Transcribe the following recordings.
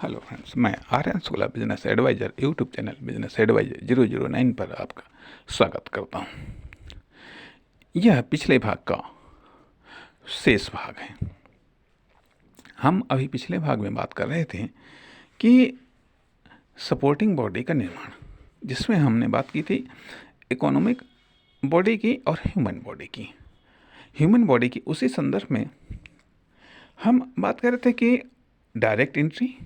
Hello friends, मैं Aryan Shukla business advisor YouTube channel business advisor 009 पर आपका स्वागत करता हूं। यह पिछले भाग का शेष भाग है। हम अभी पिछले भाग में बात कर रहे थे कि सपोर्टिंग बॉडी का निर्माण, जिसमें हमने बात की थी इकोनॉमिक बॉडी की और ह्यूमन बॉडी की। ह्यूमन बॉडी की उसी संदर्भ में हम बात कर रहे थे कि डायरेक्ट एंट्री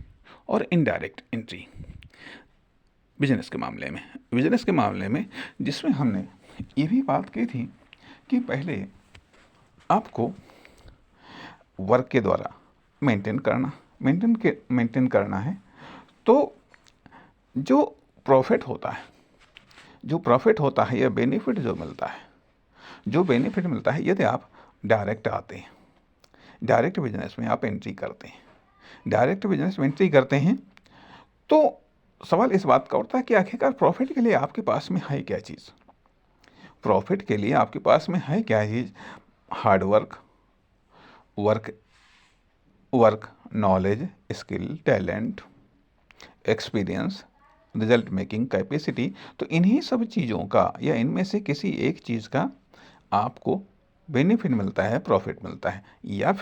और इनडायरेक्ट एंट्री बिजनेस के मामले में जिसमें हमने ये भी बात की थी कि पहले आपको वर्क के द्वारा मेंटेन करना है। तो जो प्रॉफिट होता है या बेनिफिट जो बेनिफिट मिलता है यदि आप डायरेक्ट आते हैं, डायरेक्ट बिजनेस में आप एंट्री करते हैं, तो सवाल इस बात का उठता है कि आखिरकार प्रॉफिट के लिए आपके पास में है क्या चीज़। Hard work, knowledge, skill, talent, experience, result making capacity. तो इन्हीं सब चीज़ों का या इनमें से किसी एक चीज़ का आपको बेनिफिट मिलता है, प्रॉफिट मिलता है, या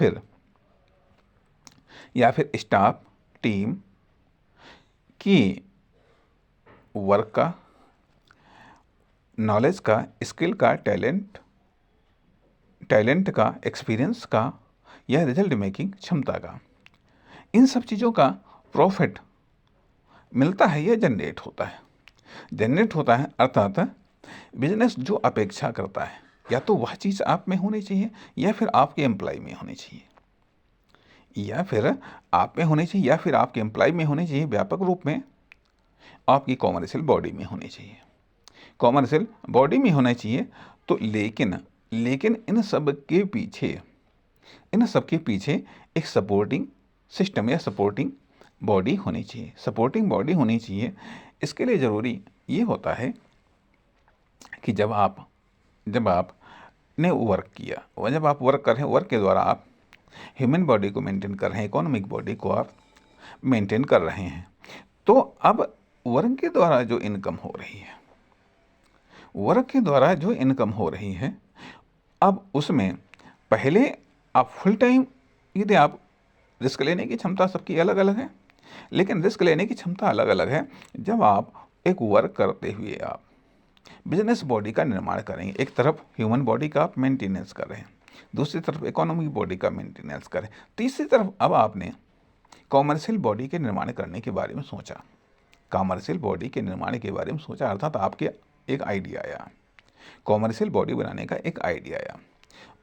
फिर स्टाफ टीम की वर्क का, नॉलेज का, स्किल का, टैलेंट का, एक्सपीरियंस का या रिजल्ट मेकिंग क्षमता का, इन सब चीज़ों का प्रॉफिट मिलता है या जनरेट होता है। अर्थात बिजनेस जो अपेक्षा करता है या तो वह चीज़ आप में होनी चाहिए या फिर आपके एम्प्लॉय में होनी चाहिए, व्यापक रूप में आपकी कॉमर्शियल बॉडी में होनी चाहिए। तो लेकिन इन सब के पीछे एक सपोर्टिंग सिस्टम या सपोर्टिंग बॉडी होनी चाहिए। इसके लिए ज़रूरी ये होता है कि जब आपने वर्क किया और जब आप वर्क कर रहे हैं, वर्क के द्वारा आप ह्यूमन बॉडी को मेंटेन कर रहे हैं, इकोनॉमिक बॉडी को आप मेंटेन कर रहे हैं। तो अब वर्क के द्वारा जो इनकम हो रही है, अब उसमें पहले आप फुल टाइम, यदि आप रिस्क लेने की क्षमता सबकी अलग अलग है, लेकिन रिस्क लेने की क्षमता अलग अलग है। जब आप एक वर्क करते हुए आप बिजनेस बॉडी का निर्माण करेंगे, एक तरफ ह्यूमन बॉडी का आप मेंटेनेंस कर रहे हैं, दूसरी तरफ इकोनॉमिक बॉडी का मेंटेनेंस करें, तीसरी तरफ अब आपने कॉमर्शियल बॉडी के निर्माण करने के बारे में सोचा, अर्थात आपके एक आइडिया आया, कॉमर्शियल बॉडी बनाने का एक आइडिया आया।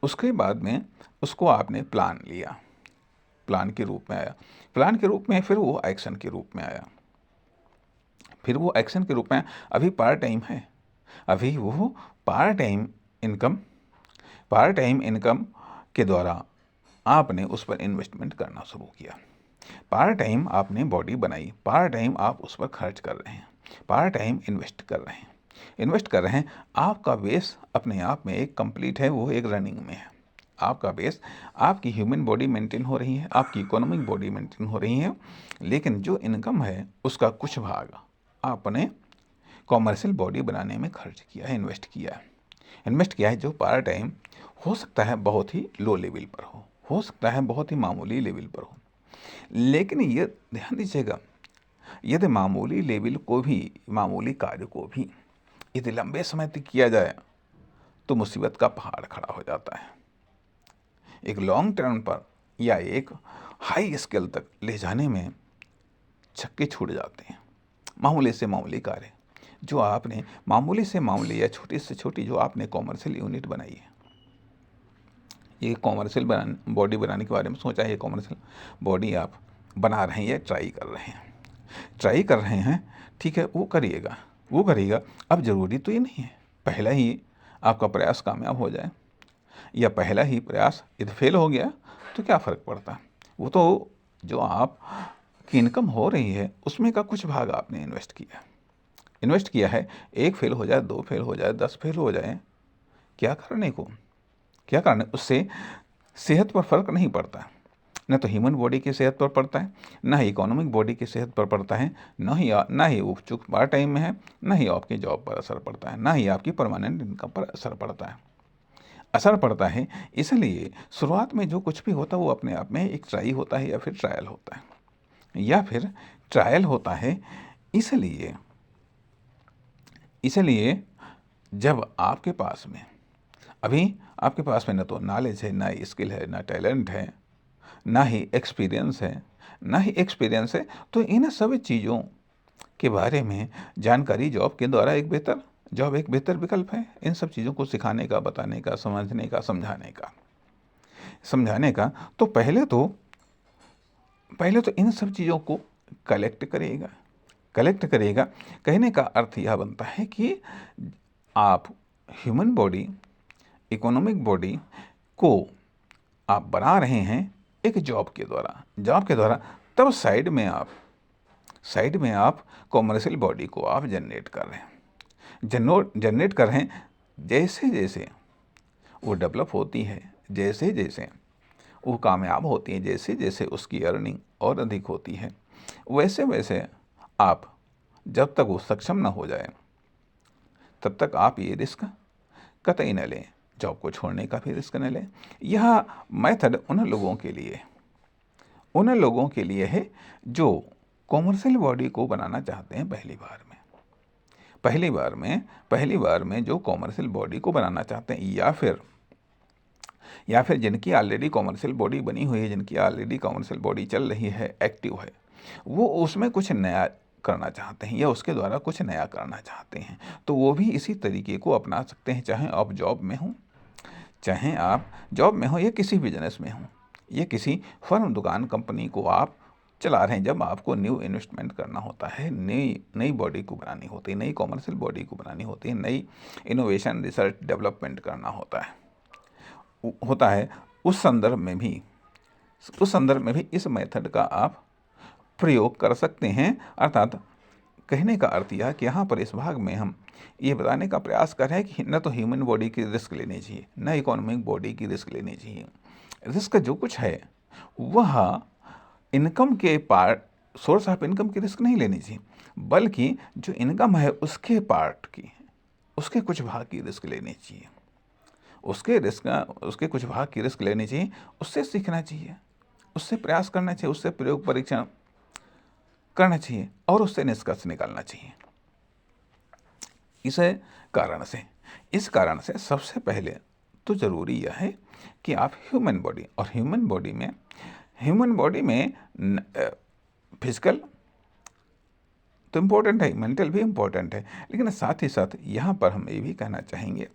उसके बाद में उसको आपने प्लान लिया, प्लान के रूप में फिर वो एक्शन के रूप में आया, अभी पार्ट टाइम है, अभी वो पार्ट टाइम इनकम के द्वारा आपने उस पर इन्वेस्टमेंट करना शुरू किया। पार्ट टाइम आपने बॉडी बनाई, पार्ट टाइम आप उस पर खर्च कर रहे हैं, पार्ट टाइम इन्वेस्ट कर रहे हैं। आपका बेस अपने आप में एक कंप्लीट है, वो एक रनिंग में है। आपका बेस, आपकी ह्यूमन बॉडी मेंटेन हो रही है, आपकी इकोनॉमिक बॉडी मेंटेन हो रही है, लेकिन जो इनकम है उसका कुछ भाग आपने कॉमर्शियल बॉडी बनाने में खर्च किया है, इन्वेस्ट किया है, जो पार्ट टाइम हो सकता है बहुत ही लो लेवल पर हो सकता है बहुत ही मामूली लेवल पर हो। लेकिन ये ध्यान दीजिएगा, यदि मामूली कार्य को भी यदि लंबे समय तक किया जाए तो मुसीबत का पहाड़ खड़ा हो जाता है। एक लॉन्ग टर्म पर या एक हाई स्केल तक ले जाने में छक्के छूट जाते हैं। मामूली से मामूली कार्य जो आपने या छोटी से छोटी जो आपने कॉमर्शियल यूनिट बनाई है, ये कॉमर्शियल बॉडी बनाने के बारे में सोचा है, ये कॉमर्शियल बॉडी आप बना रहे हैं या ट्राई कर रहे हैं, ठीक है, वो करिएगा। अब ज़रूरी तो ये नहीं है पहला ही आपका प्रयास कामयाब हो जाए या पहला ही प्रयास यदि फेल हो गया तो क्या फ़र्क पड़ता है। वो तो जो आप की इनकम हो रही है उसमें का कुछ भाग आपने इन्वेस्ट किया है, 1 फेल हो जाए, 2 फेल हो जाए, 10 फेल हो जाए, क्या करने, उससे सेहत पर फर्क नहीं पड़ता। न तो ह्यूमन बॉडी की सेहत पर पड़ता है, ना ही इकोनॉमिक बॉडी की सेहत पर पड़ता है, ना ही वो चूँकि पार्ट टाइम में है, ना ही आपकी जॉब पर असर पड़ता है, ना ही आपकी परमानेंट इनकम पर असर पड़ता है। असर पड़ता है इसलिए शुरुआत में जो कुछ भी होता है वो अपने आप में एक ट्राई होता है या फिर ट्रायल होता है, या फिर ट्रायल होता है। इसलिए इसलिए जब आपके पास में अभी आपके पास में ना तो नॉलेज है, ना स्किल है, ना टैलेंट है, ना ही एक्सपीरियंस है, तो इन सब चीज़ों के बारे में जानकारी जॉब के द्वारा जॉब एक बेहतर विकल्प है। इन सब चीज़ों को सिखाने का, बताने का, समझने का, समझाने का। तो पहले तो इन सब चीज़ों को कलेक्ट करेगा। कहने का अर्थ यह बनता है कि आप ह्यूमन बॉडी, इकोनॉमिक बॉडी को आप बना रहे हैं एक जॉब के द्वारा। तब साइड में आप कॉमर्शियल बॉडी को आप जनरेट कर रहे हैं। जैसे जैसे वो डेवलप होती है, जैसे जैसे वो कामयाब होती है, जैसे जैसे उसकी अर्निंग और अधिक होती है, वैसे वैसे आप जब तक वो सक्षम ना हो जाए तब तक आप ये रिस्क कतई न लें, जॉब को छोड़ने का भी रिस्क न लें। यह मेथड उन लोगों के लिए है जो कॉमर्शियल बॉडी को बनाना चाहते हैं पहली बार में जो कॉमर्शियल बॉडी को बनाना चाहते हैं, या फिर जिनकी ऑलरेडी कॉमर्शियल बॉडी बनी हुई है, जिनकी ऑलरेडी कॉमर्शियल बॉडी चल रही है, एक्टिव है, वो उसमें कुछ नया करना चाहते हैं या उसके द्वारा कुछ नया करना चाहते हैं, तो वो भी इसी तरीके को अपना सकते हैं। चाहे आप जॉब में हो या किसी बिजनेस में हो, या किसी फर्म, दुकान, कंपनी को आप चला रहे हैं। जब आपको न्यू इन्वेस्टमेंट करना होता है, नई बॉडी को बनानी होती है, नई कॉमर्शियल बॉडी को बनानी होती है, नई इनोवेशन, रिसर्च, डेवलपमेंट करना होता है, उस संदर्भ में भी इस मेथड का आप प्रयोग कर सकते हैं। अर्थात कहने का अर्थ यह कि यहाँ पर इस भाग में हम ये बताने का प्रयास कर रहे हैं कि न तो ह्यूमन बॉडी की रिस्क लेनी चाहिए, न इकोनॉमिक बॉडी की रिस्क लेनी चाहिए। रिस्क जो कुछ है वह इनकम के सोर्स ऑफ इनकम की रिस्क नहीं लेनी चाहिए, बल्कि जो इनकम है उसके कुछ भाग की रिस्क लेनी चाहिए। उसके कुछ भाग की रिस्क लेनी चाहिए, उससे सीखना चाहिए, उससे प्रयास करना चाहिए, उससे प्रयोग परीक्षण करना चाहिए और उससे निष्कर्ष निकालना चाहिए। इस कारण से सबसे पहले तो ज़रूरी यह है कि आप ह्यूमन बॉडी में फिजिकल तो इम्पोर्टेंट है, मेंटल भी इम्पोर्टेंट है, लेकिन साथ ही साथ यहाँ पर हम ये भी कहना चाहेंगे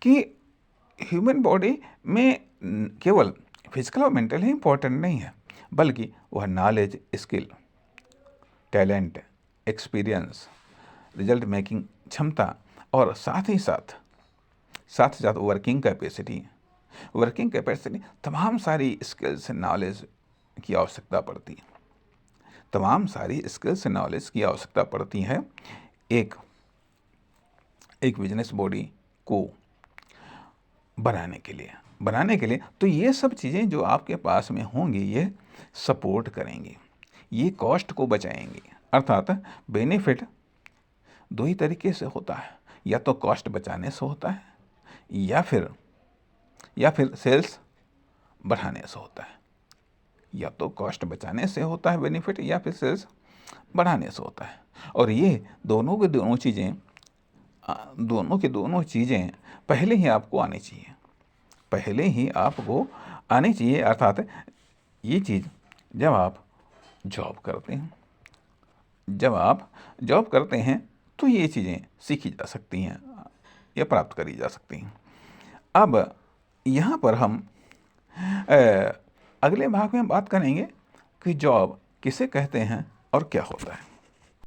कि ह्यूमन बॉडी में केवल फिजिकल और मेंटल ही इम्पोर्टेंट नहीं है, बल्कि वह knowledge, skill, talent, experience, result making क्षमता और साथ ही साथ वर्किंग कैपेसिटी, तमाम सारी स्किल्स, नॉलेज की आवश्यकता पड़ती है एक बिजनेस बॉडी को बनाने के लिए। तो ये सब चीज़ें जो आपके पास में होंगी, ये सपोर्ट करेंगी, ये कॉस्ट को बचाएंगी। अर्थात बेनिफिट दो ही तरीके से होता है, या तो कॉस्ट बचाने से होता है, या फिर सेल्स बढ़ाने से होता है। या तो कॉस्ट बचाने से होता है बेनिफिट, या फिर सेल्स बढ़ाने से होता है। और ये दोनों की दोनों चीज़ें पहले ही आपको आनी चाहिए। अर्थात ये चीज़ जब आप जॉब करते हैं तो ये चीज़ें सीखी जा सकती हैं या प्राप्त करी जा सकती हैं। अब यहाँ पर हम अगले भाग में बात करेंगे कि जॉब किसे कहते हैं और क्या होता है।